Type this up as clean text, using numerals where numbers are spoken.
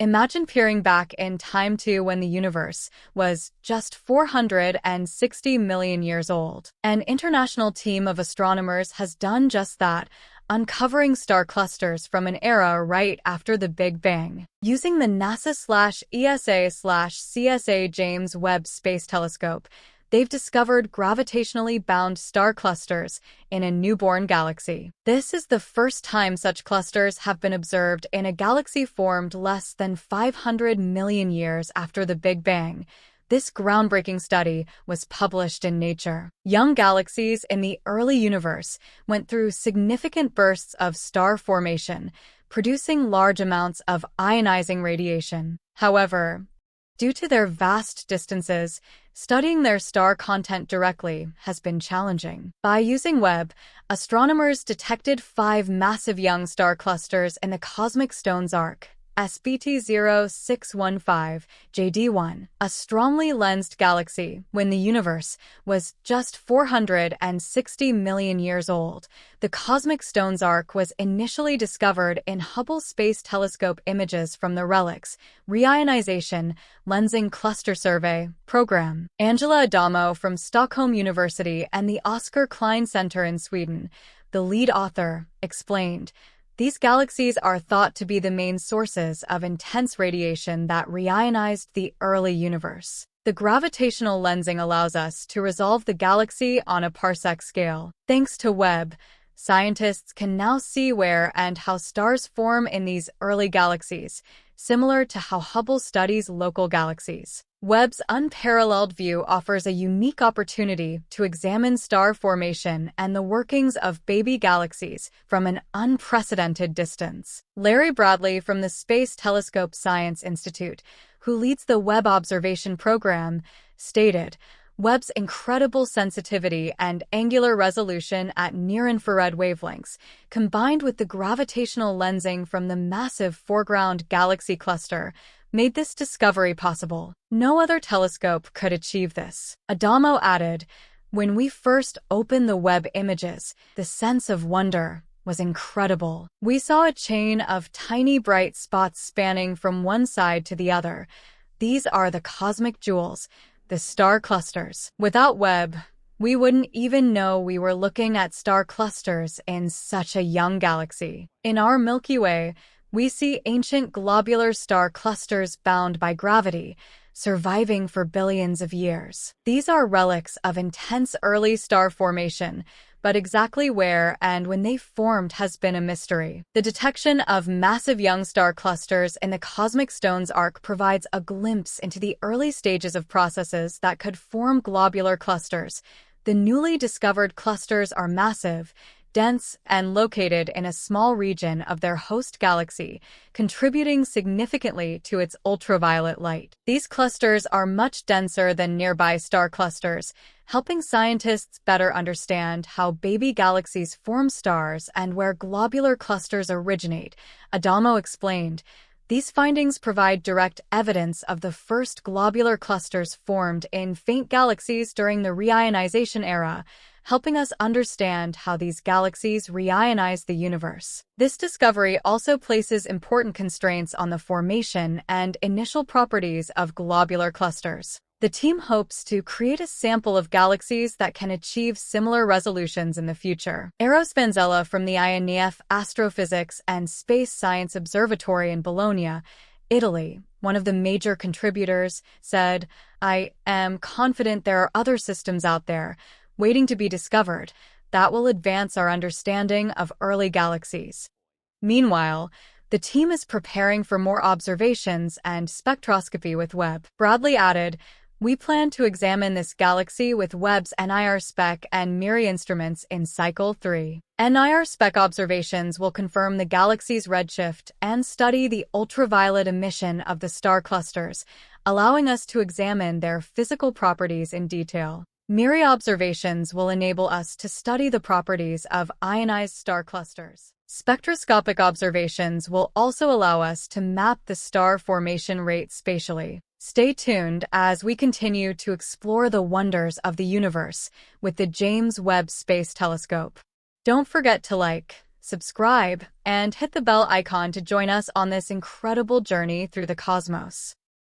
Imagine peering back in time to when the universe was just 460 million years old. An international team of astronomers has done just that, uncovering star clusters from an era right after the Big Bang. Using the NASA/ESA/CSA James Webb Space Telescope, they've discovered gravitationally bound star clusters in a newborn galaxy. This is the first time such clusters have been observed in a galaxy formed less than 500 million years after the Big Bang. This groundbreaking study was published in Nature. Young galaxies in the early universe went through significant bursts of star formation, producing large amounts of ionizing radiation. However, due to their vast distances, studying their star content directly has been challenging. By using Webb, astronomers detected 5 massive young star clusters in the cosmic Stone's Arc, SBT0615 JD1, a strongly lensed galaxy when the universe was just 460 million years old. The cosmic Stone's Arc was initially discovered in Hubble Space Telescope images from the RELIX Reionization Lensing Cluster Survey program. Angela Adamo from Stockholm University and the Oscar Klein Center in Sweden, the lead author, explained, "These galaxies are thought to be the main sources of intense radiation that reionized the early universe. The gravitational lensing allows us to resolve the galaxy on a parsec scale. Thanks to Webb, scientists can now see where and how stars form in these early galaxies, similar to how Hubble studies local galaxies." Webb's unparalleled view offers a unique opportunity to examine star formation and the workings of baby galaxies from an unprecedented distance. Larry Bradley from the Space Telescope Science Institute, who leads the Webb observation program, stated, "Webb's incredible sensitivity and angular resolution at near-infrared wavelengths, combined with the gravitational lensing from the massive foreground galaxy cluster, made this discovery possible. No other telescope could achieve this." Adamo added, "When we first opened the Webb images, the sense of wonder was incredible. We saw a chain of tiny bright spots spanning from one side to the other. These are the cosmic jewels, the star clusters. Without Webb, we wouldn't even know we were looking at star clusters in such a young galaxy. In our Milky Way, we see ancient globular star clusters bound by gravity, surviving for billions of years. These are relics of intense early star formation, but exactly where and when they formed has been a mystery. The detection of massive young star clusters in the cosmic Stone's Arc provides a glimpse into the early stages of processes that could form globular clusters. The newly discovered clusters are massive, dense, and located in a small region of their host galaxy, contributing significantly to its ultraviolet light. These clusters are much denser than nearby star clusters, helping scientists better understand how baby galaxies form stars and where globular clusters originate, Adamo explained. These findings provide direct evidence of the first globular clusters formed in faint galaxies during the reionization era, helping us understand how these galaxies reionize the universe. This discovery also places important constraints on the formation and initial properties of globular clusters. The team hopes to create a sample of galaxies that can achieve similar resolutions in the future. Eros Banzella from the INEF Astrophysics and Space Science Observatory in Bologna, Italy, one of the major contributors, said, "I am confident there are other systems out there, waiting to be discovered, that will advance our understanding of early galaxies." Meanwhile, the team is preparing for more observations and spectroscopy with Webb. Bradley added, "We plan to examine this galaxy with Webb's NIR-SPEC and MIRI instruments in Cycle 3. NIR-SPEC observations will confirm the galaxy's redshift and study the ultraviolet emission of the star clusters, allowing us to examine their physical properties in detail. MIRI observations will enable us to study the properties of ionized star clusters. Spectroscopic observations will also allow us to map the star formation rate spatially. Stay tuned as we continue to explore the wonders of the universe with the James Webb Space Telescope. Don't forget to like, subscribe, and hit the bell icon to join us on this incredible journey through the cosmos.